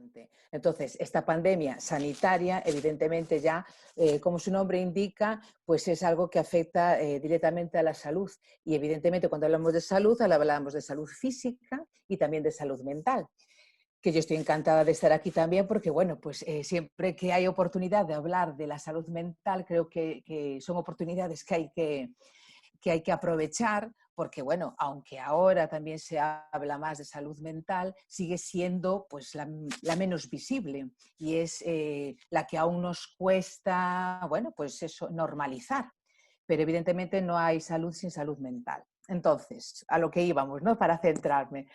importante. Entonces, esta pandemia sanitaria, evidentemente ya, como su nombre indica, pues es algo que afecta directamente a la salud. Y evidentemente cuando hablamos de salud, hablamos de salud física y también de salud mental. Que yo estoy encantada de estar aquí también porque, bueno, pues siempre que hay oportunidad de hablar de la salud mental, creo que son oportunidades que hay que aprovechar porque, bueno, aunque ahora también se habla más de salud mental, sigue siendo pues la menos visible y es la que aún nos cuesta, bueno, pues eso, normalizar. Pero evidentemente no hay salud sin salud mental. Entonces, a lo que íbamos, ¿no? Para centrarme.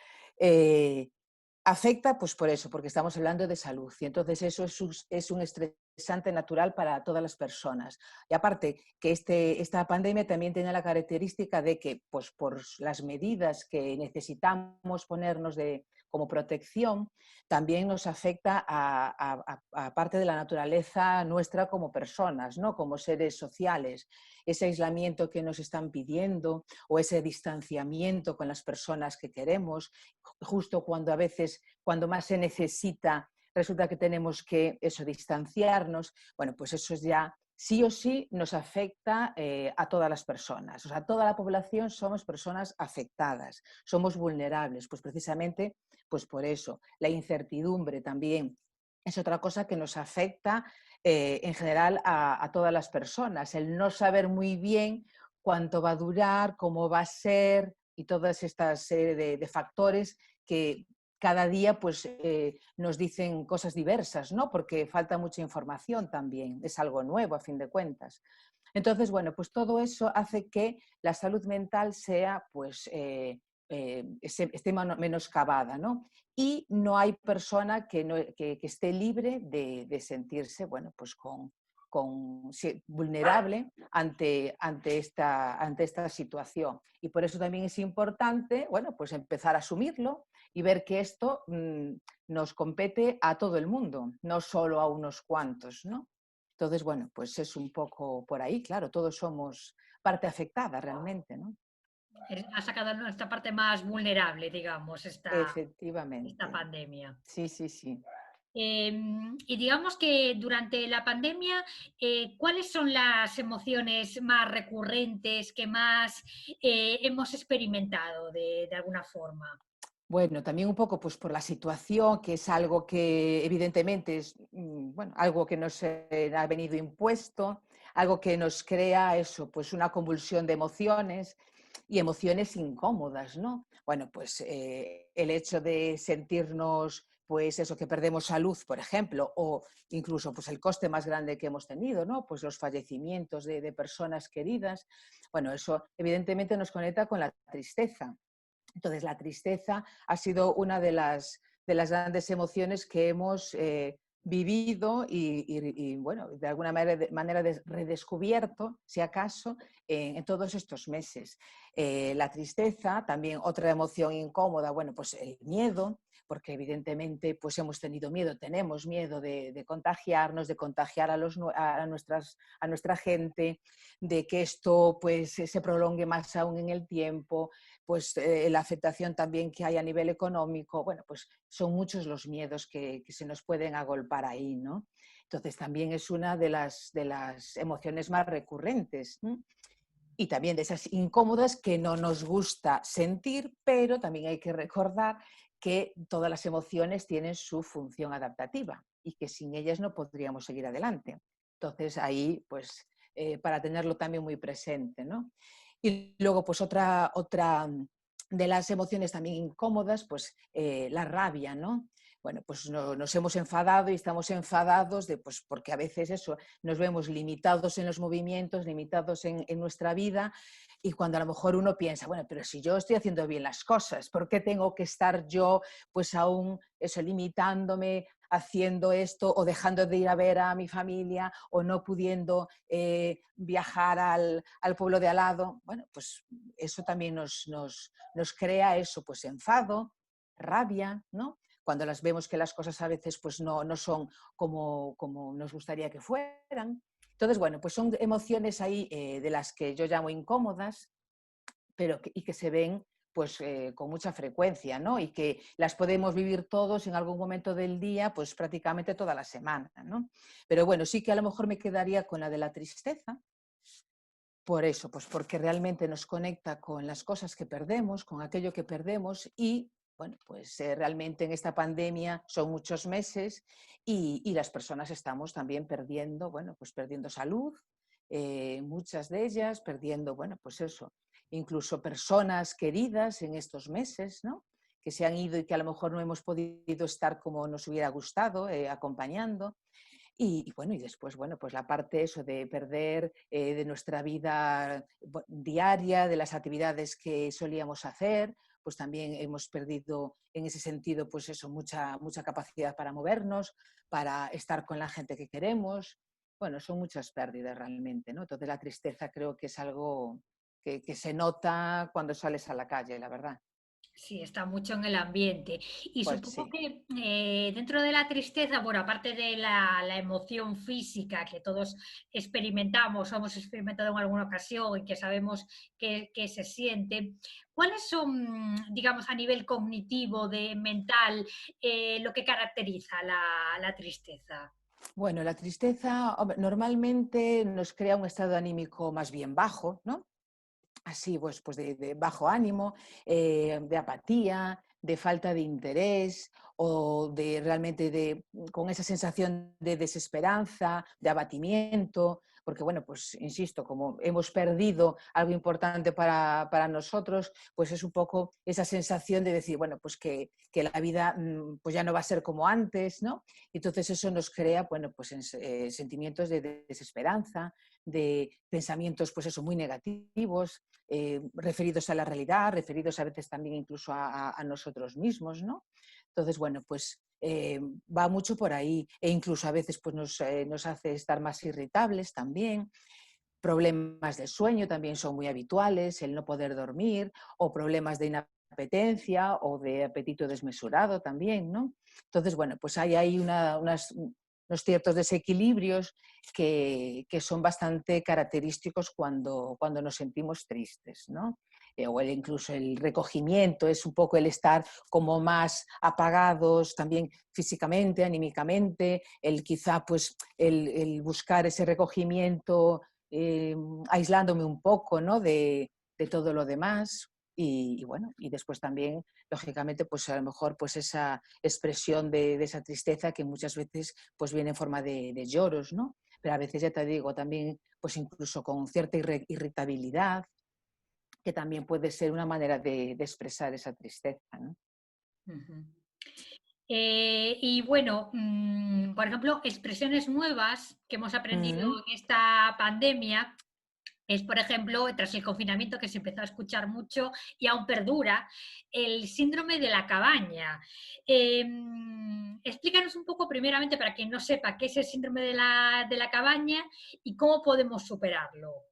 Afecta, pues por eso, porque estamos hablando de salud y entonces eso es un estresante natural para todas las personas. Y aparte que esta pandemia también tiene la característica de que, pues por las medidas que necesitamos ponernos como protección, también nos afecta a parte de la naturaleza nuestra como personas, ¿no? Como seres sociales. Ese aislamiento que nos están pidiendo o ese distanciamiento con las personas que queremos, justo cuando a veces, cuando más se necesita, resulta que tenemos que eso, distanciarnos, bueno, pues eso es ya sí o sí nos afecta a todas las personas. O sea, toda la población somos personas afectadas, somos vulnerables, pues precisamente pues por eso. La incertidumbre también es otra cosa que nos afecta en general a todas las personas, el no saber muy bien cuánto va a durar, cómo va a ser y todas estas serie de factores que cada día pues, nos dicen cosas diversas, ¿no? Porque falta mucha información también, es algo nuevo a fin de cuentas. Entonces, bueno, pues todo eso hace que la salud mental sea, pues, esté menoscabada, ¿no? Y no hay persona que esté libre de sentirse, bueno, pues vulnerable ante esta situación. Y por eso también es importante, bueno, pues empezar a asumirlo y ver que esto nos compete a todo el mundo, no solo a unos cuantos, ¿no? Entonces, bueno, pues es un poco por ahí, claro, todos somos parte afectada realmente, ¿no? Ha sacado esta parte más vulnerable, digamos, esta Efectivamente. pandemia. Sí, sí, sí. Y digamos que durante la pandemia, ¿cuáles son las emociones más recurrentes que más hemos experimentado de alguna forma? Bueno, también un poco pues por la situación, que es algo que evidentemente es bueno, algo que nos ha venido impuesto, algo que nos crea eso, pues una convulsión de emociones y emociones incómodas, ¿no? Bueno, pues el hecho de sentirnos pues eso, que perdemos salud, por ejemplo, o incluso pues el coste más grande que hemos tenido, ¿no? Pues los fallecimientos de personas queridas, bueno, eso evidentemente nos conecta con la tristeza. Entonces, la tristeza ha sido una de las grandes emociones que hemos vivido y, bueno, de alguna manera redescubierto, si acaso, en todos estos meses. La tristeza, también otra emoción incómoda, bueno, pues el miedo, porque evidentemente pues hemos tenido miedo, tenemos miedo de contagiarnos, de contagiar a nuestra gente, de que esto pues se prolongue más aún en el tiempo, pues la afectación también que hay a nivel económico, bueno, pues son muchos los miedos que se nos pueden agolpar ahí, ¿no? Entonces también es una de las emociones más recurrentes, ¿no? Y también de esas incómodas que no nos gusta sentir, pero también hay que recordar que todas las emociones tienen su función adaptativa y que sin ellas no podríamos seguir adelante. Entonces ahí, pues, para tenerlo también muy presente, ¿no? Y luego, pues otra de las emociones también incómodas, pues la rabia, ¿no? Bueno, pues nos hemos enfadado y estamos enfadados pues, porque a veces eso, nos vemos limitados en los movimientos, limitados en nuestra vida y cuando a lo mejor uno piensa, bueno, pero si yo estoy haciendo bien las cosas, ¿por qué tengo que estar yo pues aún eso, limitándome, haciendo esto o dejando de ir a ver a mi familia o no pudiendo viajar al pueblo de al lado? Bueno, pues eso también nos crea eso, pues enfado, rabia, ¿no? Cuando las vemos que las cosas a veces pues no son como nos gustaría que fueran. Entonces, bueno, pues son emociones ahí de las que yo llamo incómodas, pero y que se ven pues con mucha frecuencia, ¿no? Y que las podemos vivir todos en algún momento del día, pues prácticamente toda la semana, ¿no? Pero bueno, sí que a lo mejor me quedaría con la de la tristeza, por eso, pues porque realmente nos conecta con las cosas que perdemos, con aquello que perdemos y, bueno, pues realmente en esta pandemia son muchos meses y las personas estamos también perdiendo, bueno, pues perdiendo salud, muchas de ellas perdiendo, bueno, pues eso, incluso personas queridas en estos meses, ¿no? Que se han ido y que a lo mejor no hemos podido estar como nos hubiera gustado, acompañando. Y bueno, y después, bueno, pues la parte eso de perder de nuestra vida diaria, de las actividades que solíamos hacer, pues también hemos perdido en ese sentido, pues eso, mucha capacidad para movernos, para estar con la gente que queremos. Bueno, son muchas pérdidas realmente, ¿no? Entonces la tristeza creo que es algo que se nota cuando sales a la calle, la verdad. Sí, está mucho en el ambiente. Y Pues supongo sí. que dentro de la tristeza, bueno, aparte de la emoción física que todos experimentamos, hemos experimentado en alguna ocasión y que sabemos que se siente, ¿cuáles son, digamos, a nivel cognitivo, de mental, lo que caracteriza la tristeza? Bueno, la tristeza hombre, normalmente nos crea un estado anímico más bien bajo, ¿no? Así, pues de bajo ánimo, de apatía, de falta de interés o de realmente con esa sensación de desesperanza, de abatimiento, porque bueno, pues insisto, como hemos perdido algo importante para nosotros, pues es un poco esa sensación de decir, bueno, pues que la vida pues ya no va a ser como antes, ¿no? Entonces eso nos crea, bueno, pues sentimientos de desesperanza, de pensamientos, pues eso, muy negativos, referidos a la realidad, referidos a veces también incluso a nosotros mismos, ¿no? Entonces, bueno, pues va mucho por ahí e incluso a veces pues nos hace estar más irritables también. Problemas de sueño también son muy habituales, el no poder dormir o problemas de inapetencia o de apetito desmesurado también, ¿no? Entonces, bueno, pues hay ahí unos ciertos desequilibrios que son bastante característicos cuando nos sentimos tristes, ¿no? O incluso el recogimiento, es un poco el estar como más apagados también físicamente, anímicamente, el quizá pues el buscar ese recogimiento aislándome un poco, ¿no? de todo lo demás. Y bueno, y después también, lógicamente, pues a lo mejor pues esa expresión de esa tristeza que muchas veces pues viene en forma de lloros, ¿no? Pero a veces, ya te digo, también pues incluso con cierta irritabilidad, que también puede ser una manera de expresar esa tristeza, ¿no? Ujú. Y bueno, por ejemplo, expresiones nuevas que hemos aprendido Mm. en esta pandemia es, por ejemplo, tras el confinamiento que se empezó a escuchar mucho y aún perdura, el síndrome de la cabaña. Explícanos un poco, primeramente, para quien no sepa qué es el síndrome de la cabaña y cómo podemos superarlo.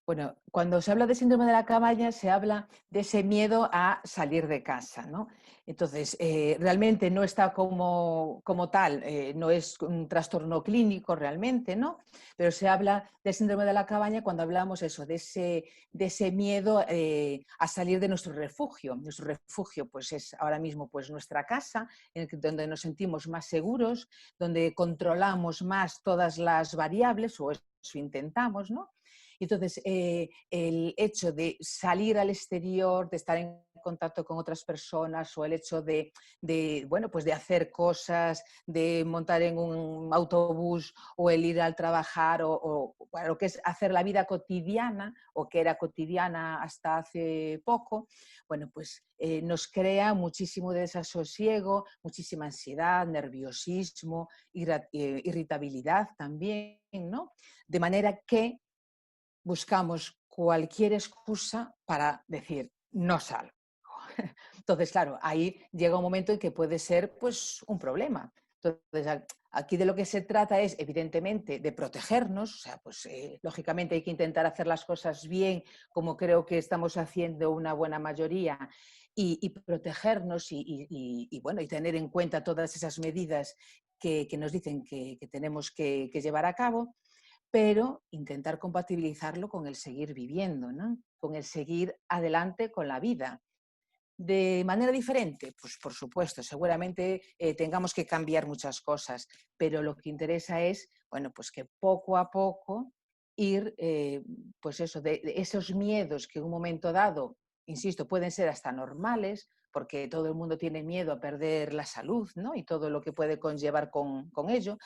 Bueno, cuando se habla de síndrome de la cabaña, se habla de ese miedo a salir de casa, ¿no? Entonces, realmente no está como tal, no es un trastorno clínico realmente, ¿no? Pero se habla del síndrome de la cabaña cuando hablamos eso, de ese miedo a salir de nuestro refugio. Nuestro refugio, pues, es ahora mismo pues, nuestra casa, donde nos sentimos más seguros, donde controlamos más todas las variables, o eso intentamos, ¿no? Entonces, el hecho de salir al exterior, de estar en contacto con otras personas o el hecho bueno, pues de hacer cosas, de montar en un autobús o el ir al trabajar bueno, lo que es hacer la vida cotidiana o que era cotidiana hasta hace poco, bueno, pues nos crea muchísimo desasosiego, muchísima ansiedad, nerviosismo, irritabilidad también, ¿no? De manera que buscamos cualquier excusa para decir no salgo. Entonces, claro, ahí llega un momento en que puede ser pues un problema. Entonces, aquí de lo que se trata es, evidentemente, de protegernos, o sea, pues lógicamente hay que intentar hacer las cosas bien, como creo que estamos haciendo una buena mayoría, y protegernos bueno, y tener en cuenta todas esas medidas que nos dicen que tenemos que llevar a cabo, pero intentar compatibilizarlo con el seguir viviendo, ¿no? Con el seguir adelante con la vida. de manera diferente, pues por supuesto, seguramente tengamos que cambiar muchas cosas, pero lo que interesa es, bueno, pues que poco a poco ir, pues eso, de esos miedos que en un momento dado, insisto, pueden ser hasta normales, porque todo el mundo tiene miedo a perder la salud, ¿no? Y todo lo que puede conllevar con ello,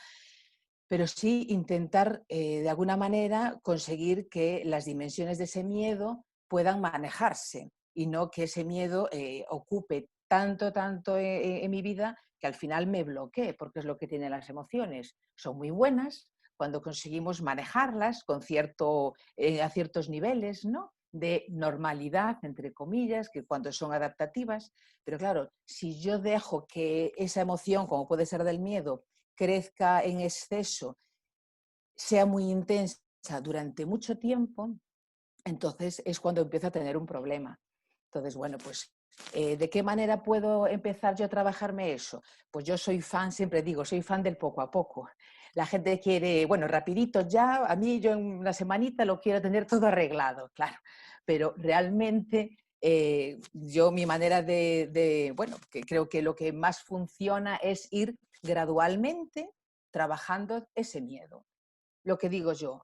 pero sí intentar de alguna manera conseguir que las dimensiones de ese miedo puedan manejarse y no que ese miedo ocupe tanto en mi vida que al final me bloquee, porque es lo que tienen las emociones. Son muy buenas cuando conseguimos manejarlas con a ciertos niveles, ¿no? De normalidad, entre comillas, que cuando son adaptativas, pero claro, si yo dejo que esa emoción, como puede ser del miedo, crezca en exceso, sea muy intensa durante mucho tiempo, entonces es cuando empiezo a tener un problema. Entonces, bueno, pues, ¿de qué manera puedo empezar yo a trabajarme eso? Pues yo soy fan, siempre digo, soy fan del poco a poco. La gente quiere, bueno, rapidito ya, a mí yo en una semanita lo quiero tener todo arreglado, claro, pero realmente yo mi manera bueno, que creo que lo que más funciona es ir gradualmente trabajando ese miedo. Lo que digo yo,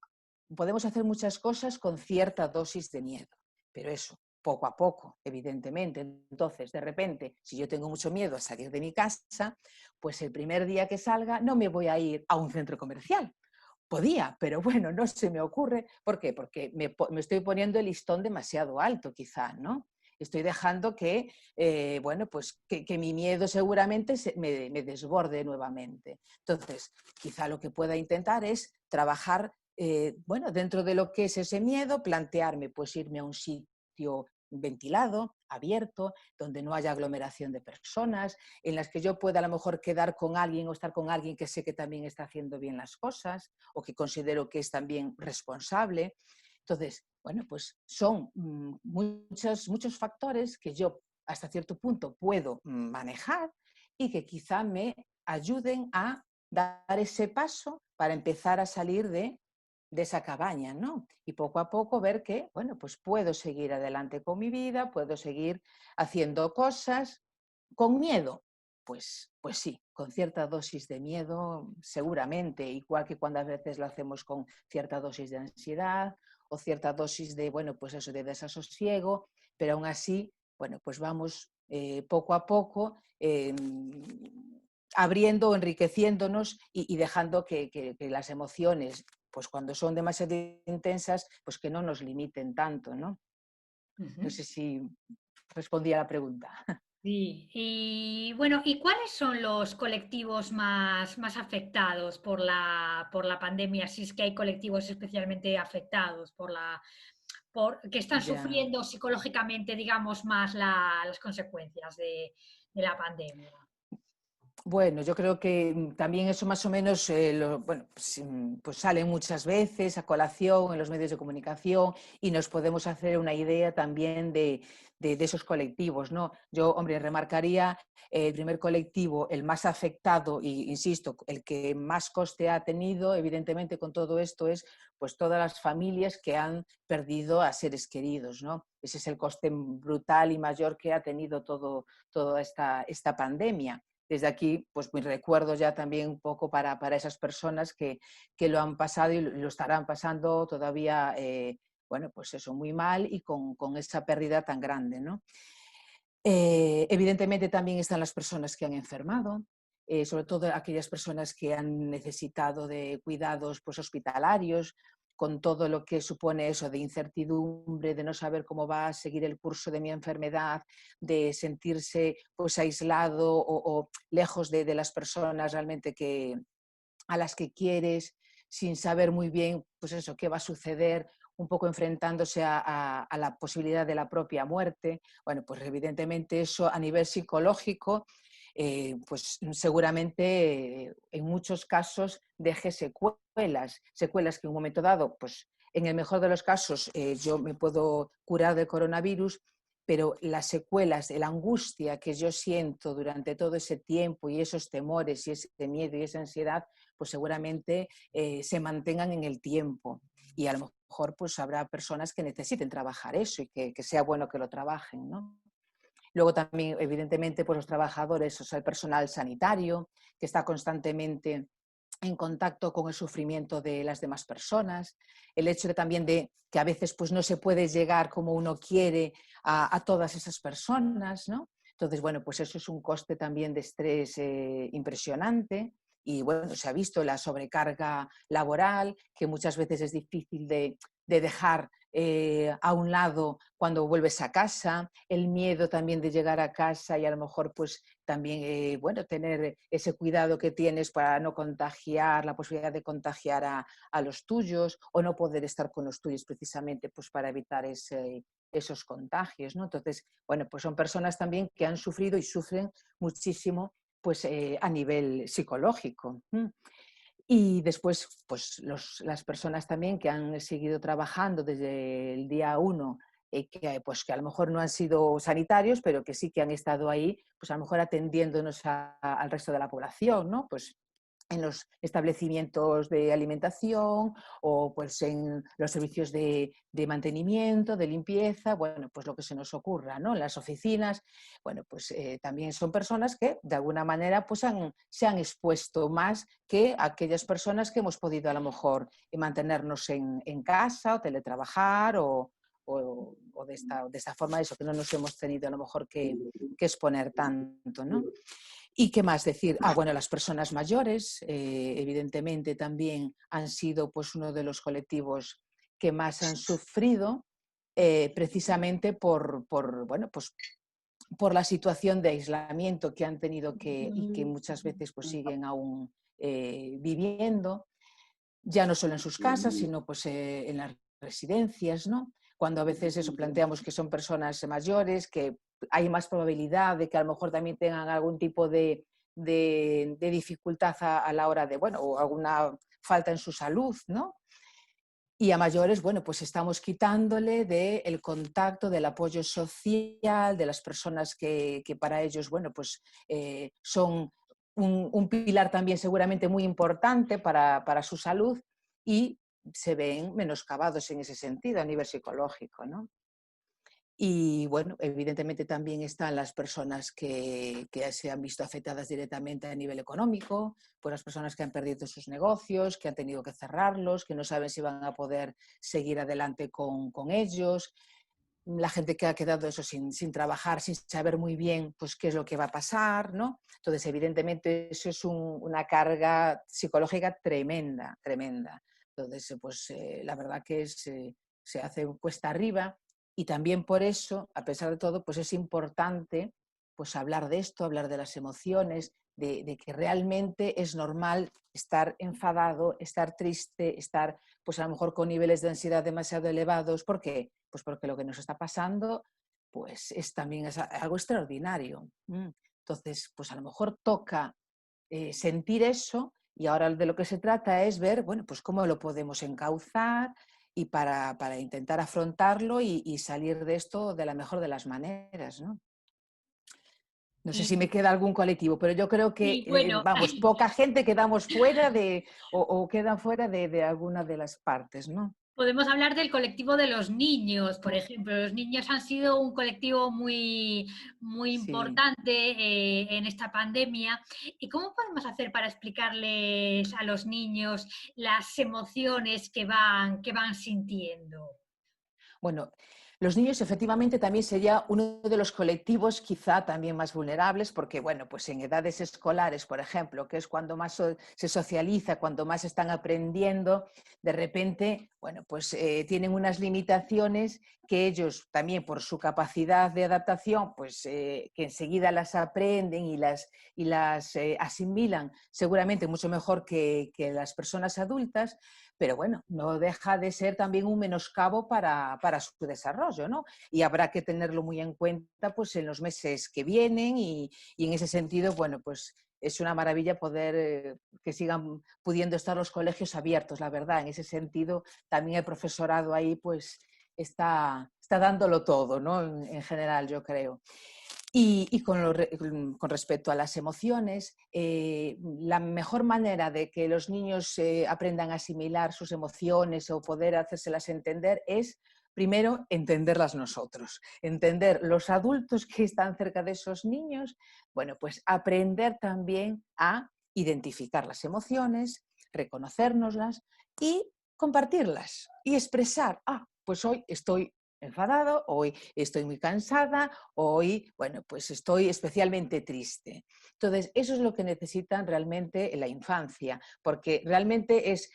podemos hacer muchas cosas con cierta dosis de miedo, pero eso, poco a poco, evidentemente. Entonces, de repente, si yo tengo mucho miedo a salir de mi casa, pues el primer día que salga no me voy a ir a un centro comercial. Podía, pero bueno, no se me ocurre. ¿Por qué? Porque me estoy poniendo el listón demasiado alto, quizá, ¿no? Estoy dejando que, bueno, pues que mi miedo seguramente me desborde nuevamente. Entonces, quizá lo que pueda intentar es trabajar, bueno, dentro de lo que es ese miedo, plantearme, pues irme a un sitio ventilado, abierto, donde no haya aglomeración de personas, en las que yo pueda a lo mejor quedar con alguien o estar con alguien que sé que también está haciendo bien las cosas o que considero que es también responsable. Entonces, bueno, pues son muchos factores que yo hasta cierto punto puedo manejar y que quizá me ayuden a dar ese paso para empezar a salir de esa cabaña, ¿no? Y poco a poco ver que, bueno, pues puedo seguir adelante con mi vida, puedo seguir haciendo cosas con miedo. Pues sí, con cierta dosis de miedo, seguramente, igual que cuando a veces lo hacemos con cierta dosis de ansiedad o cierta dosis de, bueno, pues eso, de desasosiego, pero aún así, bueno, pues vamos poco a poco abriendo, enriqueciéndonos y dejando que las emociones, pues cuando son demasiado intensas, pues que no nos limiten tanto, ¿no? No Ujú. sé si respondí a la pregunta. Sí, y bueno, ¿y cuáles son los colectivos más afectados por la pandemia? Si es que hay colectivos especialmente afectados que están Ya. sufriendo psicológicamente, digamos, más las consecuencias de la pandemia. Bueno, yo creo que también eso más o menos bueno, pues, pues sale muchas veces a colación en los medios de comunicación y nos podemos hacer una idea también de esos colectivos, ¿no? Yo, hombre, remarcaría el primer colectivo, el más afectado, y insisto, el que más coste ha tenido, evidentemente, con todo esto, es pues todas las familias que han perdido a seres queridos, ¿no? Ese es el coste brutal y mayor que ha tenido toda esta pandemia. Desde aquí, pues mi recuerdo ya también un poco para esas personas que lo han pasado y lo estarán pasando todavía, bueno, pues eso, muy mal y con esa pérdida tan grande, ¿no? Evidentemente también están las personas que han enfermado, sobre todo aquellas personas que han necesitado de cuidados pues, hospitalarios, con todo lo que supone eso de incertidumbre, de no saber cómo va a seguir el curso de mi enfermedad, de sentirse pues, aislado o lejos de las personas realmente a las que quieres, sin saber muy bien pues eso, qué va a suceder, un poco enfrentándose a la posibilidad de la propia muerte. Bueno, pues evidentemente eso a nivel psicológico, pues seguramente en muchos casos deje secuelas que en un momento dado, pues en el mejor de los casos yo me puedo curar del coronavirus, pero las secuelas, la angustia que yo siento durante todo ese tiempo y esos temores y ese miedo y esa ansiedad, pues seguramente se mantengan en el tiempo. Y a lo mejor pues habrá personas que necesiten trabajar eso y que sea bueno que lo trabajen, ¿no? Luego también, evidentemente, pues los trabajadores, o sea, el personal sanitario, que está constantemente en contacto con el sufrimiento de las demás personas, el hecho de también de que a veces pues no se puede llegar como uno quiere a todas esas personas, ¿no? Entonces, bueno, pues eso es un coste también de estrés impresionante y bueno, se ha visto la sobrecarga laboral, que muchas veces es difícil de dejar a un lado cuando vuelves a casa, el miedo también de llegar a casa y a lo mejor pues también bueno, tener ese cuidado que tienes para no contagiar, la posibilidad de contagiar a los tuyos o no poder estar con los tuyos precisamente pues para evitar esos contagios, ¿no? Entonces, bueno, pues son personas también que han sufrido y sufren muchísimo pues a nivel psicológico. Y después, pues las personas también que han seguido trabajando desde el día uno, pues, que a lo mejor no han sido sanitarios, pero que sí que han estado ahí, pues a lo mejor atendiéndonos al resto de la población, ¿no? Pues en los establecimientos de alimentación o pues en los servicios de mantenimiento, de limpieza, bueno, pues lo que se nos ocurra, ¿no? En las oficinas, bueno, pues también son personas que de alguna manera pues se han expuesto más que aquellas personas que hemos podido a lo mejor mantenernos en casa o teletrabajar o de esta forma, eso, que no nos hemos tenido a lo mejor que exponer tanto, ¿no? ¿Y qué más decir? Ah, bueno, las personas mayores, evidentemente también han sido pues, uno de los colectivos que más han sufrido, precisamente bueno, pues, por la situación de aislamiento que han tenido y que muchas veces pues, siguen aún viviendo, ya no solo en sus casas, sino pues, en las residencias, ¿no? Cuando a veces eso planteamos que son personas mayores, que hay más probabilidad de que a lo mejor también tengan algún tipo de dificultad a la hora de, bueno, o alguna falta en su salud, ¿no? Y a mayores, bueno, pues estamos quitándole del contacto, del apoyo social, de las personas que para ellos, bueno, pues son un pilar también seguramente muy importante para su salud y se ven menoscabados en ese sentido a nivel psicológico, ¿no? Y bueno, evidentemente también están las personas que se han visto afectadas directamente a nivel económico, pues las personas que han perdido sus negocios, que han tenido que cerrarlos, que no saben si van a poder seguir adelante con ellos, la gente que ha quedado eso sin trabajar, sin saber muy bien pues, qué es lo que va a pasar, ¿no? Entonces, evidentemente, eso es una carga psicológica tremenda, tremenda. Entonces, pues la verdad que se hace cuesta arriba y también por eso, a pesar de todo, pues es importante pues hablar de esto, hablar de las emociones, de que realmente es normal estar enfadado, estar triste, estar pues a lo mejor con niveles de ansiedad demasiado elevados. ¿Por qué? Pues porque lo que nos está pasando pues también es algo extraordinario. Entonces, pues a lo mejor toca sentir eso y ahora de lo que se trata es ver, bueno, pues cómo lo podemos encauzar y para intentar afrontarlo y salir de esto de la mejor de las maneras, ¿no? No sé si me Y, queda algún colectivo, pero yo creo que, y bueno, vamos, poca gente quedamos fuera o quedan fuera de alguna de las partes, ¿no? podemos hablar del colectivo de los niños, por ejemplo. Los niños han sido un colectivo muy, muy Sí. importante en esta pandemia. ¿Y cómo podemos hacer para explicarles a los niños las emociones que van sintiendo? Bueno, los niños efectivamente también sería uno de los colectivos quizá también más vulnerables porque, bueno, pues en edades escolares, por ejemplo, que es cuando más se socializa, cuando más están aprendiendo, de repente, bueno, pues tienen unas limitaciones que ellos también por su capacidad de adaptación, pues que enseguida las aprenden y las asimilan seguramente mucho mejor que las personas adultas, pero bueno, no deja de ser también un menoscabo para su desarrollo, ¿no? Y habrá que tenerlo muy en cuenta pues, en los meses que vienen y en ese sentido, bueno, pues es una maravilla poder que sigan pudiendo estar los colegios abiertos, la verdad. En ese sentido, también el profesorado ahí pues está dándolo todo, ¿no? En general, yo creo. Y con respecto a las emociones, la mejor manera de que los niños aprendan a asimilar sus emociones o poder hacérselas entender es Primero, entenderlas nosotros, entender los adultos que están cerca de esos niños, bueno, pues aprender también a identificar las emociones, reconocérnoslas y compartirlas y expresar, pues hoy estoy enfadado, hoy estoy muy cansada, hoy, bueno, pues estoy especialmente triste. Entonces, eso es lo que necesitan realmente en la infancia, porque realmente es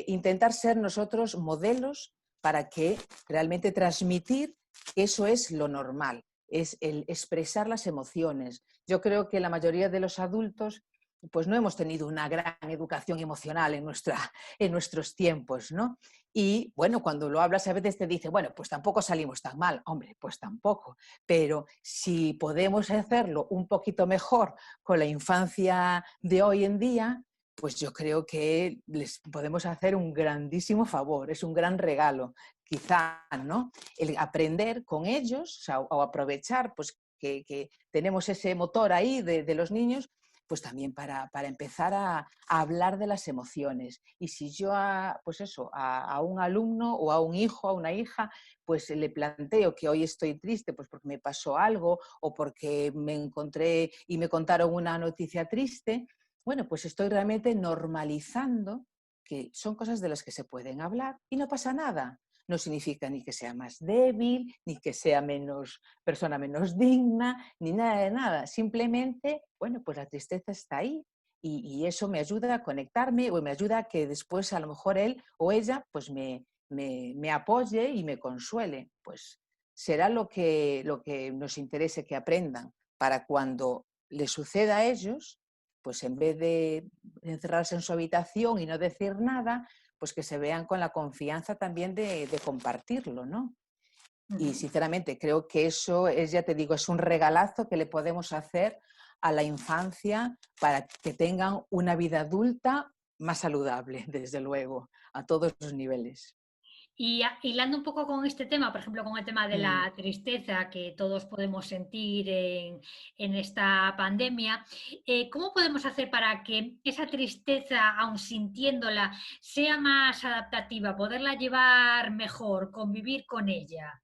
intentar ser nosotros modelos para que realmente transmitir que eso es lo normal, es el expresar las emociones. Yo creo que la mayoría de los adultos pues no hemos tenido una gran educación emocional en nuestros tiempos, ¿no? Y bueno, cuando lo hablas a veces te dice, bueno, pues tampoco salimos tan mal, hombre, pues tampoco, pero si podemos hacerlo un poquito mejor con la infancia de hoy en día, pues yo creo que les podemos hacer un grandísimo favor, es un gran regalo, quizá, ¿no? El aprender con ellos, o sea, o aprovechar pues que tenemos ese motor ahí de los niños, pues también para empezar a hablar de las emociones. Y si yo pues eso, a un alumno o a un hijo, a una hija, pues le planteo que hoy estoy triste pues porque me pasó algo o porque me encontré y me contaron una noticia triste, bueno, pues estoy realmente normalizando que son cosas de las que se pueden hablar y no pasa nada. No significa ni que sea más débil, ni que sea menos persona menos digna, ni nada de nada. Simplemente, bueno, pues la tristeza está ahí y eso me ayuda a conectarme o me ayuda a que después a lo mejor él o ella pues me apoye y me consuele. Pues será lo que nos interese que aprendan para cuando les suceda a ellos, pues en vez de encerrarse en su habitación y no decir nada, pues que se vean con la confianza también de compartirlo, ¿no? Y Ujú. sinceramente creo que eso es, ya te digo, es un regalazo que le podemos hacer a la infancia para que tengan una vida adulta más saludable, desde luego, a todos los niveles. Y hilando un poco con este tema, por ejemplo, con el tema de Mm. la tristeza que todos podemos sentir en esta pandemia, ¿cómo podemos hacer para que esa tristeza, aun sintiéndola, sea más adaptativa, poderla llevar mejor, convivir con ella?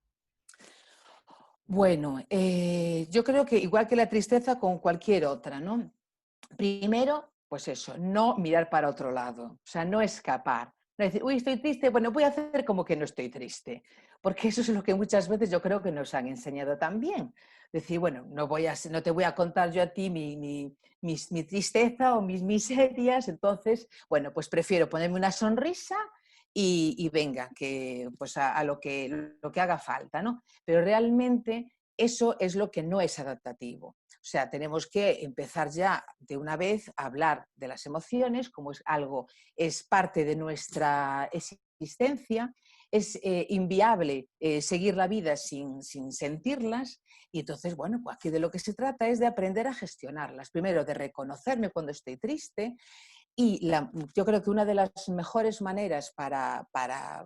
Bueno, yo creo que igual que la tristeza con cualquier otra, ¿no? Primero, pues eso, no mirar para otro lado, o sea, no escapar. No decir, uy, estoy triste, bueno, voy a hacer como que no estoy triste, porque eso es lo que muchas veces yo creo que nos han enseñado también. Decir, bueno, no te voy a contar yo a ti mi tristeza o mis miserias, entonces, bueno, pues prefiero ponerme una sonrisa y venga, que, pues a lo que haga falta, ¿no? Pero realmente eso es lo que no es adaptativo. O sea, tenemos que empezar ya de una vez a hablar de las emociones, como es algo, es parte de nuestra existencia, es inviable seguir la vida sin sentirlas y entonces, bueno, pues aquí de lo que se trata es de aprender a gestionarlas. Primero, de reconocerme cuando estoy triste y yo creo que una de las mejores maneras para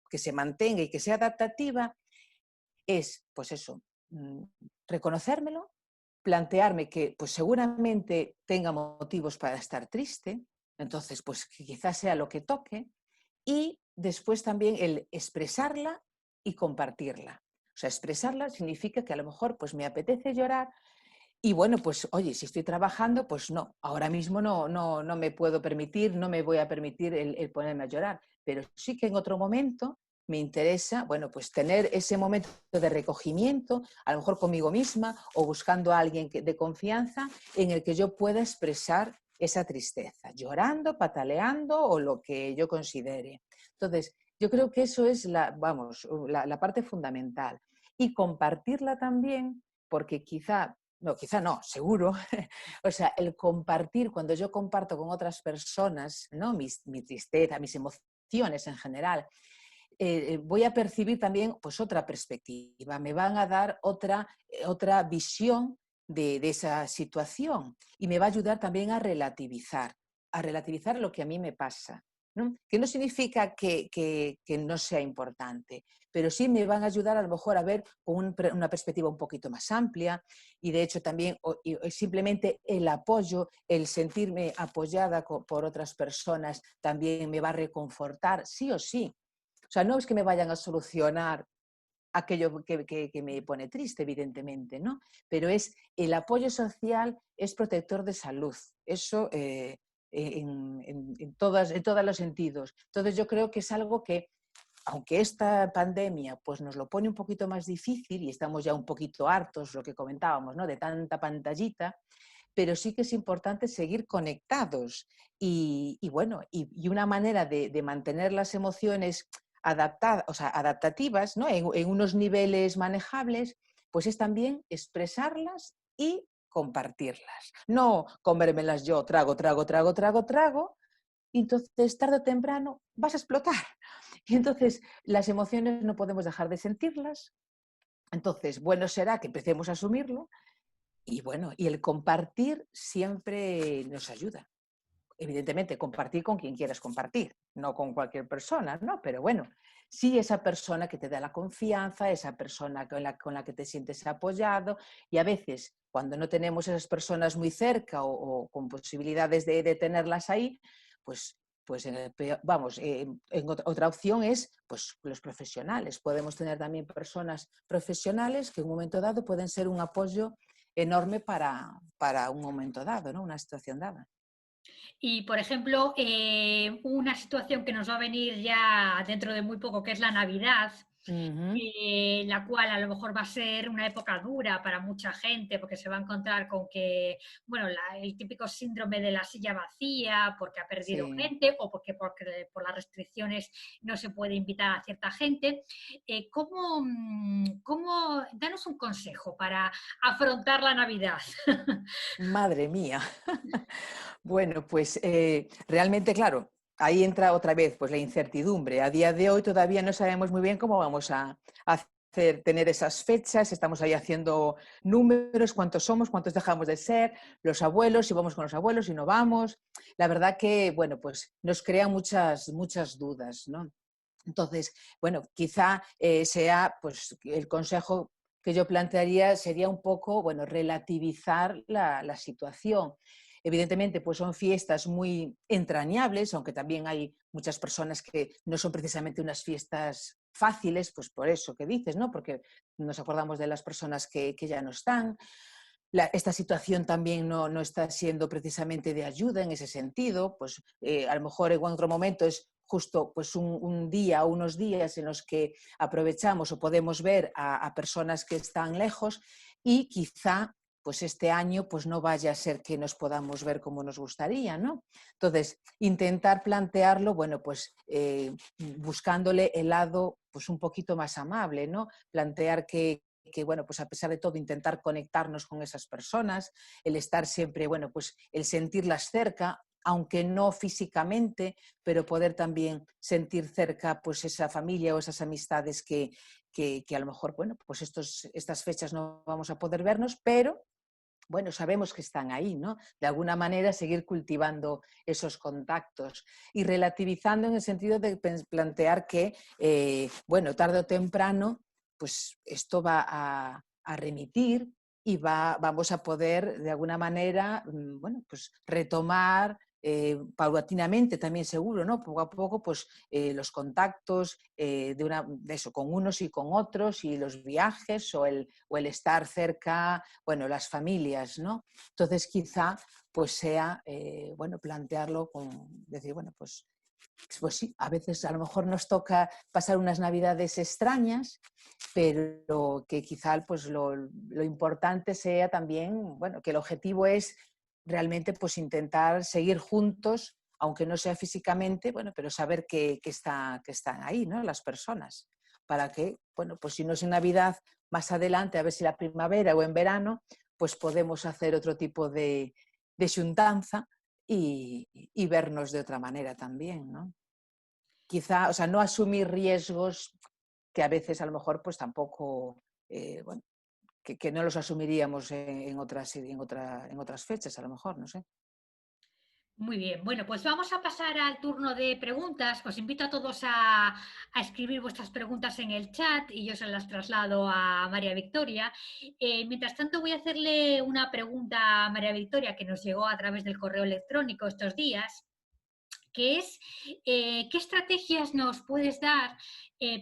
que se mantenga y que sea adaptativa es, pues eso, mm, reconocérmelo, plantearme que pues seguramente tenga motivos para estar triste, entonces pues que quizás sea lo que toque, y después también el expresarla y compartirla. O sea, expresarla significa que a lo mejor pues me apetece llorar y bueno, pues oye, si estoy trabajando, pues no, ahora mismo no me puedo permitir, no me voy a permitir el ponerme a llorar, pero sí que en otro momento me interesa, bueno, pues tener ese momento de recogimiento, a lo mejor conmigo misma o buscando a alguien de confianza en el que yo pueda expresar esa tristeza, llorando, pataleando o lo que yo considere. Entonces, yo creo que eso es vamos, la parte fundamental. Y compartirla también, porque quizá no, seguro. O sea, el compartir, cuando yo comparto con otras personas, ¿no? Mi tristeza, mis emociones en general, voy a percibir también pues, otra perspectiva, me van a dar otra visión de esa situación y me va a ayudar también a relativizar lo que a mí me pasa, ¿no? Que no significa que no sea importante, pero sí me van a ayudar a lo mejor a ver con una perspectiva un poquito más amplia y de hecho también simplemente el apoyo, el sentirme apoyada por otras personas también me va a reconfortar, sí o sí. O sea, no es que me vayan a solucionar aquello que me pone triste, evidentemente, ¿no? Pero el apoyo social es protector de salud. Eso en todos los sentidos. Entonces yo creo que es algo que, aunque esta pandemia pues nos lo pone un poquito más difícil y estamos ya un poquito hartos, lo que comentábamos, ¿no? De tanta pantallita, pero sí que es importante seguir conectados y bueno, y una manera de mantener las emociones o sea, adaptativas, ¿no? En unos niveles manejables, pues es también expresarlas y compartirlas. No comérmelas yo, trago, trago, trago, trago, trago, y entonces tarde o temprano vas a explotar. Y entonces las emociones no podemos dejar de sentirlas. Entonces, bueno será que empecemos a asumirlo y bueno, y el compartir siempre nos ayuda. Evidentemente, compartir con quien quieras compartir, no con cualquier persona, ¿no? Pero bueno, sí esa persona que te da la confianza, esa persona con la que te sientes apoyado y a veces cuando no tenemos esas personas muy cerca o con posibilidades de tenerlas ahí, pues, vamos, otra opción es pues, los profesionales. Podemos tener también personas profesionales que en un momento dado pueden ser un apoyo enorme para un momento dado, ¿no? Una situación dada. Y, por ejemplo, una situación que nos va a venir ya dentro de muy poco, que es la Navidad, Ujú. la cual a lo mejor va a ser una época dura para mucha gente, porque se va a encontrar con que, bueno, el típico síndrome de la silla vacía, porque ha perdido Sí. gente o porque por las restricciones no se puede invitar a cierta gente. Danos un consejo para afrontar la Navidad? Madre mía. Bueno, pues realmente, claro, ahí entra otra vez pues, la incertidumbre. A día de hoy todavía no sabemos muy bien cómo vamos a tener esas fechas. Estamos ahí haciendo números, cuántos somos, cuántos dejamos de ser, los abuelos, si vamos con los abuelos, si no vamos. La verdad que, bueno, pues nos crea muchas dudas, ¿no? Entonces, bueno, quizá sea pues el consejo que yo plantearía sería un poco, bueno, relativizar la situación. Evidentemente, pues son fiestas muy entrañables, aunque también hay muchas personas que no son precisamente unas fiestas fáciles, pues por eso que dices, ¿no? Porque nos acordamos de las personas que ya no están. Esta situación también no está siendo precisamente de ayuda en ese sentido, pues a lo mejor en otro momento es justo pues un día o unos días en los que aprovechamos o podemos ver a personas que están lejos y quizá pues este año pues no vaya a ser que nos podamos ver como nos gustaría, ¿no? Entonces, intentar plantearlo, bueno, pues buscándole el lado pues un poquito más amable, ¿no? Plantear que, bueno, pues a pesar de todo, intentar conectarnos con esas personas, el estar siempre, bueno, pues el sentirlas cerca, aunque no físicamente, pero poder también sentir cerca pues esa familia o esas amistades que a lo mejor, bueno, pues estas fechas no vamos a poder vernos, pero bueno, sabemos que están ahí, ¿no? De alguna manera seguir cultivando esos contactos y relativizando en el sentido de plantear que, bueno, tarde o temprano, pues esto va a remitir y vamos a poder, de alguna manera, bueno, pues retomar paulatinamente también seguro, ¿no? Poco a poco, pues los contactos de eso, con unos y con otros y los viajes o el estar cerca, bueno, las familias, ¿no? Entonces quizá pues sea, bueno, plantearlo con decir, bueno, pues sí, a veces a lo mejor nos toca pasar unas navidades extrañas, pero que quizá pues lo importante sea también, bueno, que el objetivo es realmente pues intentar seguir juntos, aunque no sea físicamente, bueno, pero saber que están ahí, ¿no? Las personas, para que, bueno, pues si no es en Navidad, más adelante, a ver si la primavera o en verano, pues podemos hacer otro tipo de xuntanza y vernos de otra manera también, ¿no? Quizá, o sea, no asumir riesgos que a veces a lo mejor pues tampoco, bueno, que no los asumiríamos en otras fechas, a lo mejor, no sé. Muy bien, bueno, pues vamos a pasar al turno de preguntas. Os invito a todos a escribir vuestras preguntas en el chat y yo se las traslado a María Victoria. Mientras tanto, voy a hacerle una pregunta a María Victoria que nos llegó a través del correo electrónico estos días, que es, ¿qué estrategias nos puedes dar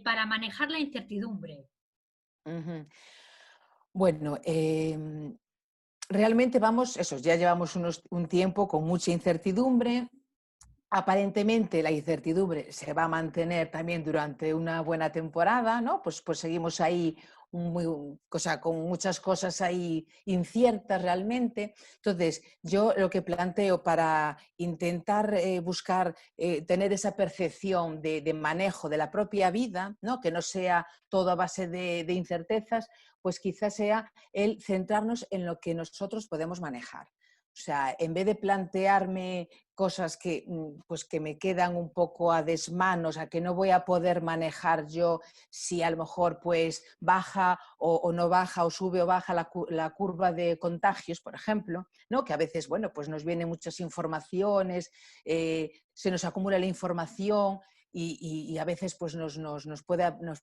para manejar la incertidumbre? Ujú. Bueno, realmente vamos, eso, ya llevamos un tiempo con mucha incertidumbre. Aparentemente la incertidumbre se va a mantener también durante una buena temporada, ¿no? Pues seguimos ahí o sea, con muchas cosas ahí inciertas realmente. Entonces, yo lo que planteo para intentar buscar tener esa percepción de manejo de la propia vida, ¿no? Que no sea todo a base de incertezas, pues quizás sea el centrarnos en lo que nosotros podemos manejar. O sea, en vez de plantearme cosas pues que me quedan un poco a desmano, o sea, que no voy a poder manejar yo si a lo mejor pues baja o no baja o sube o baja la curva de contagios, por ejemplo, ¿no? Que a veces, bueno, pues nos vienen muchas informaciones, se nos acumula la información y a veces pues nos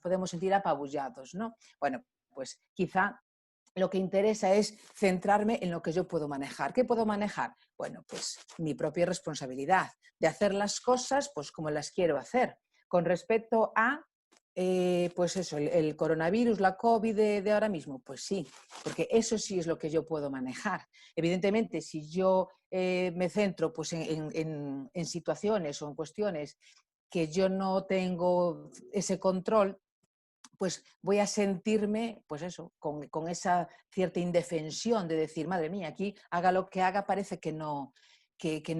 podemos sentir apabullados, ¿no? Bueno, pues quizá lo que interesa es centrarme en lo que yo puedo manejar. ¿Qué puedo manejar? Bueno, pues mi propia responsabilidad de hacer las cosas pues como las quiero hacer. Con respecto a, pues eso, el coronavirus, la COVID de ahora mismo, pues sí, porque eso sí es lo que yo puedo manejar. Evidentemente, si yo me centro pues, en situaciones o en cuestiones que yo no tengo ese control, pues voy a sentirme, pues eso, con esa cierta indefensión de decir, madre mía, aquí haga lo que haga, parece que no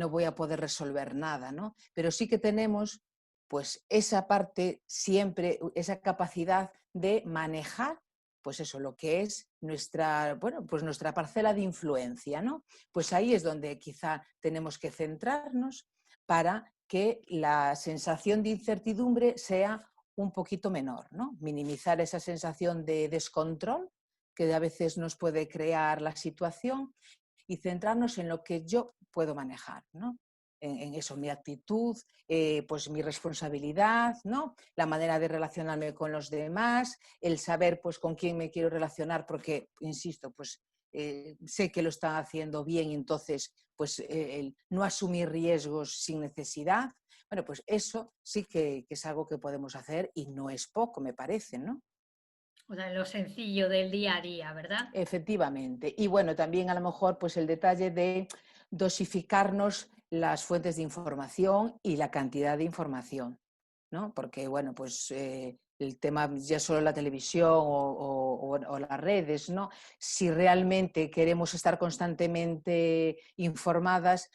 voy a poder resolver nada, ¿no? Pero sí que tenemos, pues esa parte siempre, esa capacidad de manejar, pues eso, lo que es nuestra, bueno, pues nuestra parcela de influencia, ¿no? Pues ahí es donde quizá tenemos que centrarnos para que la sensación de incertidumbre sea un poquito menor, ¿no? Minimizar esa sensación de descontrol que a veces nos puede crear la situación y centrarnos en lo que yo puedo manejar, ¿no? En eso, mi actitud, pues mi responsabilidad, ¿no? La manera de relacionarme con los demás, el saber pues con quién me quiero relacionar porque, insisto, pues sé que lo están haciendo bien, entonces pues el no asumir riesgos sin necesidad. Bueno, pues eso sí que es algo que podemos hacer y no es poco, me parece, ¿no? O sea, lo sencillo del día a día, ¿verdad? Efectivamente. Y bueno, también a lo mejor pues el detalle de dosificarnos las fuentes de información y la cantidad de información, ¿no? Porque bueno, pues el tema ya solo la televisión o las redes, ¿no? Si realmente queremos estar constantemente informadas,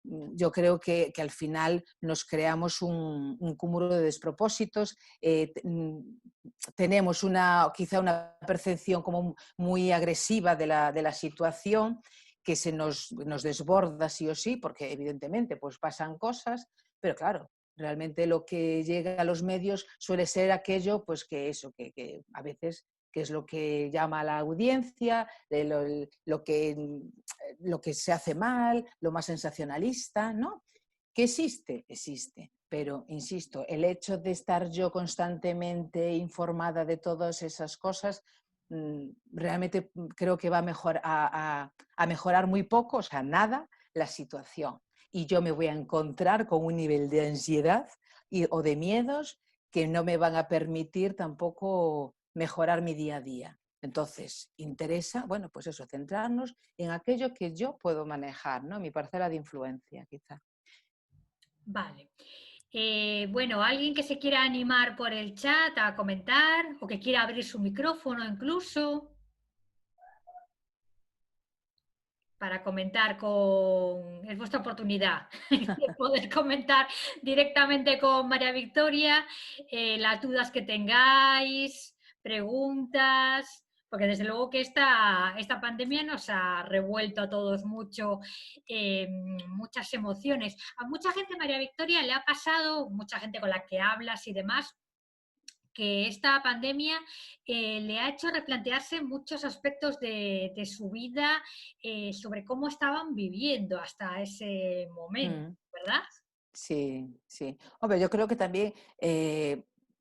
yo creo que al final nos creamos un cúmulo de despropósitos, tenemos quizá una percepción como muy agresiva de la situación que nos desborda sí o sí, porque evidentemente pues pasan cosas, pero claro, realmente lo que llega a los medios suele ser aquello pues que a veces que es lo que llama a la audiencia, lo que se hace mal, lo más sensacionalista, ¿no? ¿Que existe? Existe. Pero, insisto, el hecho de estar yo constantemente informada de todas esas cosas, realmente creo que va a mejorar muy poco, o sea, nada, la situación. Y yo me voy a encontrar con un nivel de ansiedad o de miedos que no me van a permitir tampoco mejorar mi día a día. Entonces, interesa, bueno, pues eso, centrarnos en aquello que yo puedo manejar, ¿no? Mi parcela de influencia, quizá. Vale. Bueno, alguien que se quiera animar por el chat a comentar o que quiera abrir su micrófono incluso para comentar con... Es vuestra oportunidad de poder comentar directamente con María Victoria las dudas que tengáis, preguntas, porque desde luego que esta pandemia nos ha revuelto a todos mucho, muchas emociones. A mucha gente, María Victoria, le ha pasado, mucha gente con la que hablas y demás, que esta pandemia le ha hecho replantearse muchos aspectos de su vida sobre cómo estaban viviendo hasta ese momento, Mm. ¿verdad? Sí, sí. Hombre, yo creo que también,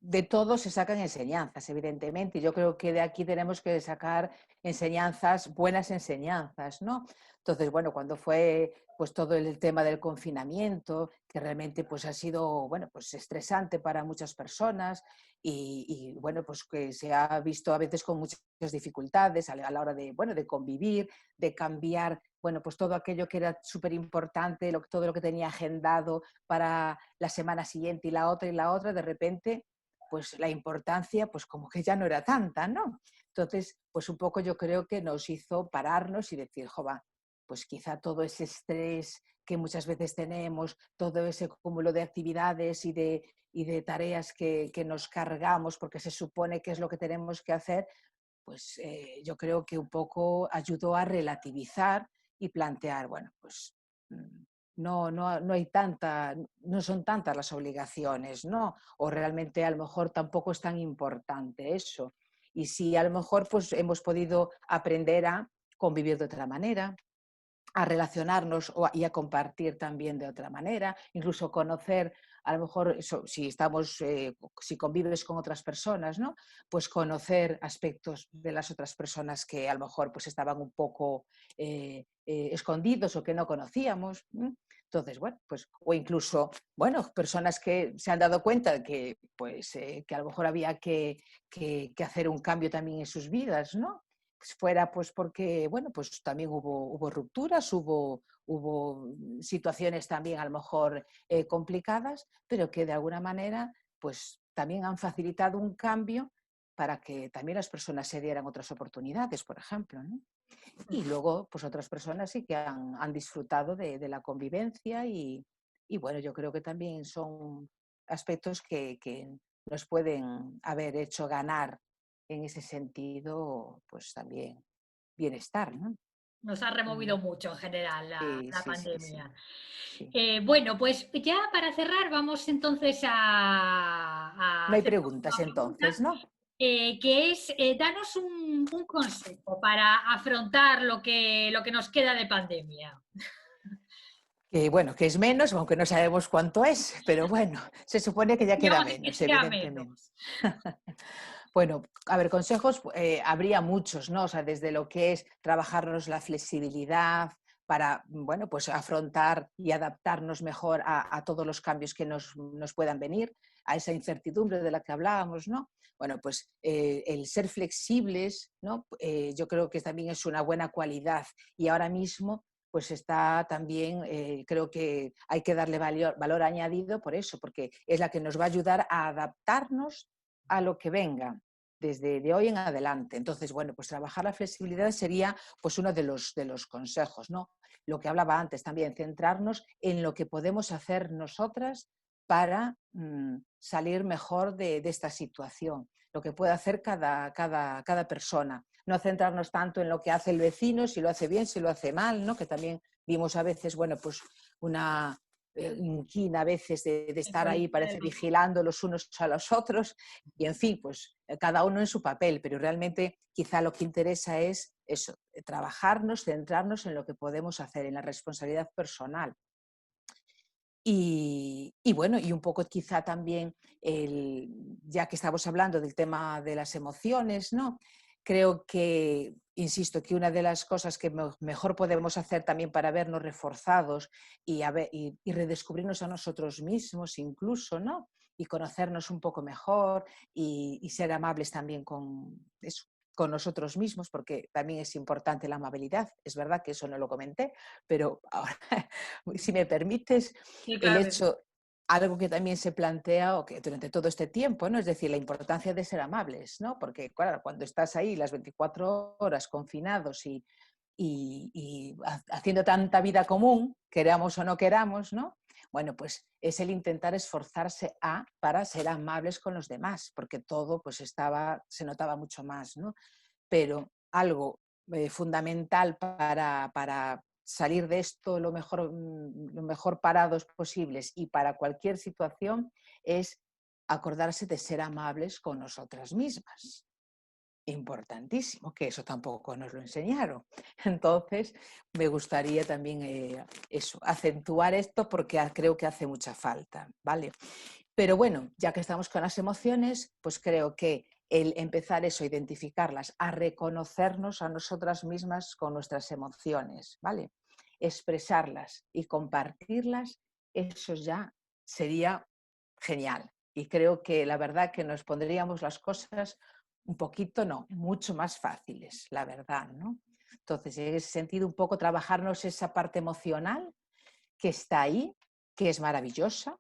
de todo se sacan enseñanzas, evidentemente, y yo creo que de aquí tenemos que sacar enseñanzas, buenas enseñanzas, ¿no? Entonces, bueno, cuando fue pues todo el tema del confinamiento, que realmente pues ha sido, bueno, pues estresante para muchas personas bueno, pues que se ha visto a veces con muchas dificultades a la hora de, bueno, de convivir, de cambiar, bueno, pues todo aquello que era súper importante, todo lo que tenía agendado para la semana siguiente y la otra, de repente pues la importancia pues como que ya no era tanta, ¿no? Entonces, pues un poco yo creo que nos hizo pararnos y decir, jova, pues quizá todo ese estrés que muchas veces tenemos, todo ese cúmulo de actividades y de tareas que nos cargamos porque se supone que es lo que tenemos que hacer, pues yo creo que un poco ayudó a relativizar y plantear, bueno, pues no hay tanta, no son tantas las obligaciones, ¿no? O realmente a lo mejor tampoco es tan importante eso. Y si a lo mejor pues hemos podido aprender a convivir de otra manera, a relacionarnos y a compartir también de otra manera, incluso conocer, a lo mejor, eso, si convives con otras personas, ¿no? Pues conocer aspectos de las otras personas que a lo mejor pues estaban un poco escondidos o que no conocíamos. Entonces, bueno, pues, o incluso, bueno, personas que se han dado cuenta de que, pues, que a lo mejor había que hacer un cambio también en sus vidas, ¿no? Pues fuera pues porque, bueno, pues también hubo rupturas, hubo situaciones también a lo mejor complicadas, pero que de alguna manera pues también han facilitado un cambio para que también las personas se dieran otras oportunidades, por ejemplo, ¿no? Y luego pues otras personas sí que han disfrutado de la convivencia y bueno, yo creo que también son aspectos que nos pueden haber hecho ganar en ese sentido, pues también bienestar, ¿no? Nos ha removido mucho en general Sí, la sí, sí, sí, pandemia. sí. Bueno, pues ya para cerrar vamos entonces a No hay hacer preguntas una pregunta, entonces, ¿no? que es, danos un consejo para afrontar lo que nos queda de pandemia. Que bueno, que es menos, aunque no sabemos cuánto es, pero bueno, se supone que ya queda Esperamos que menos, sea evidentemente. menos. Bueno, a ver, consejos habría muchos, ¿no? O sea, desde lo que es trabajarnos la flexibilidad para, bueno, pues afrontar y adaptarnos mejor a todos los cambios que nos puedan venir, a esa incertidumbre de la que hablábamos, ¿no? Bueno, pues el ser flexibles, ¿no? Yo creo que también es una buena cualidad y ahora mismo pues está también, creo que hay que darle valor añadido por eso, porque es la que nos va a ayudar a adaptarnos a lo que venga desde de hoy en adelante. Entonces, bueno, pues trabajar la flexibilidad sería pues uno de los consejos, ¿no? Lo que hablaba antes también, centrarnos en lo que podemos hacer nosotras para salir mejor de esta situación, lo que puede hacer cada persona. No centrarnos tanto en lo que hace el vecino, si lo hace bien, si lo hace mal, ¿no? Que también vimos a veces, bueno, pues una inquina a veces de estar ahí, parece vigilando los unos a los otros, y en fin, pues cada uno en su papel, pero realmente quizá lo que interesa es eso, trabajarnos, centrarnos en lo que podemos hacer, en la responsabilidad personal. Bueno, y un poco quizá también, ya que estamos hablando del tema de las emociones, ¿no? Creo que, insisto, que una de las cosas que mejor podemos hacer también para vernos reforzados y redescubrirnos a nosotros mismos incluso, ¿no? Y conocernos un poco mejor y ser amables también con eso, con nosotros mismos, porque también es importante la amabilidad. Es verdad que eso no lo comenté, pero ahora, si me permites, Sí, el claro que sí. hecho, algo que también se plantea o que durante todo este tiempo, ¿no? Es decir, la importancia de ser amables, ¿no? Porque, claro, cuando estás ahí las 24 horas confinados y haciendo tanta vida común, queramos o no queramos, ¿no? Bueno, pues es el intentar esforzarse para ser amables con los demás, porque todo pues se notaba mucho más, ¿no? Pero algo fundamental para salir de esto lo mejor parados posibles y para cualquier situación es acordarse de ser amables con nosotras mismas. Importantísimo, que eso tampoco nos lo enseñaron. Entonces, me gustaría también eso, acentuar esto porque creo que hace mucha falta, ¿vale? Pero bueno, ya que estamos con las emociones, pues creo que el empezar eso, identificarlas, a reconocernos a nosotras mismas con nuestras emociones, ¿vale? Expresarlas y compartirlas, eso ya sería genial. Y creo que la verdad que nos pondríamos las cosas un poquito, no, mucho más fáciles, la verdad, ¿no? Entonces, en ese sentido, un poco trabajarnos esa parte emocional que está ahí, que es maravillosa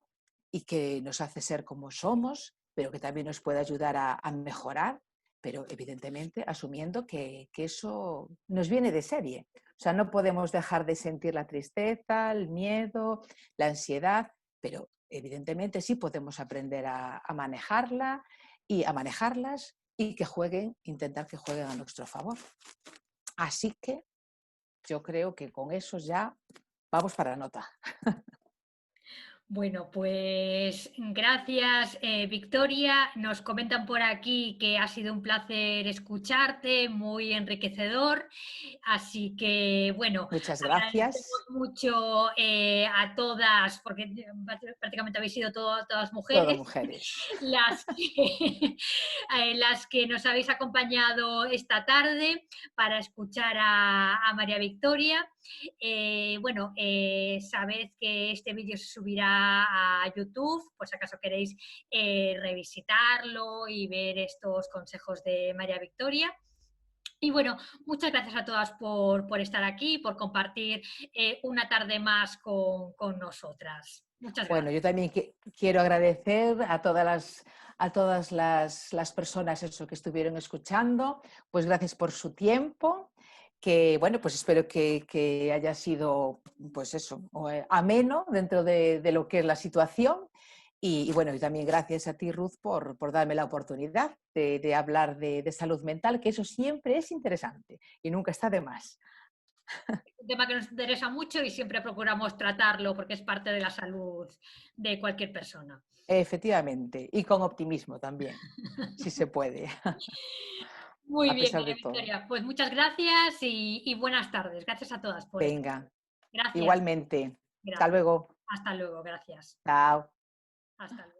y que nos hace ser como somos, pero que también nos puede ayudar a mejorar, pero evidentemente asumiendo que eso nos viene de serie. O sea, no podemos dejar de sentir la tristeza, el miedo, la ansiedad, pero evidentemente sí podemos aprender a manejarla y a manejarlas y que jueguen, intentar que jueguen a nuestro favor. Así que yo creo que con eso ya vamos para la nota. Bueno, pues gracias, Victoria. Nos comentan por aquí que ha sido un placer escucharte, muy enriquecedor. Así que, bueno, Muchas agradecemos gracias. mucho a todas, porque prácticamente habéis sido todas Todo mujeres, mujeres. las que nos habéis acompañado esta tarde para escuchar a María Victoria. Bueno, sabed que este vídeo se subirá a YouTube, por si acaso queréis revisitarlo y ver estos consejos de María Victoria. Y bueno, muchas gracias a todas por estar aquí, por compartir una tarde más con nosotras. Muchas Bueno, gracias. yo también quiero agradecer a todas las personas eso, que estuvieron escuchando, pues gracias por su tiempo, que bueno, pues espero que haya sido pues eso, ameno dentro de lo que es la situación. Y bueno, y también gracias a ti, Ruth, por darme la oportunidad de hablar de salud mental, que eso siempre es interesante y nunca está de más. Un tema que nos interesa mucho y siempre procuramos tratarlo porque es parte de la salud de cualquier persona. Efectivamente, y con optimismo también, si se puede, Muy a bien, pesar María de todo. Victoria. Pues muchas gracias y buenas tardes. Gracias a todas por estar. Venga, Gracias, igualmente. Hasta gracias. luego. Hasta luego, gracias. Chao. Hasta luego.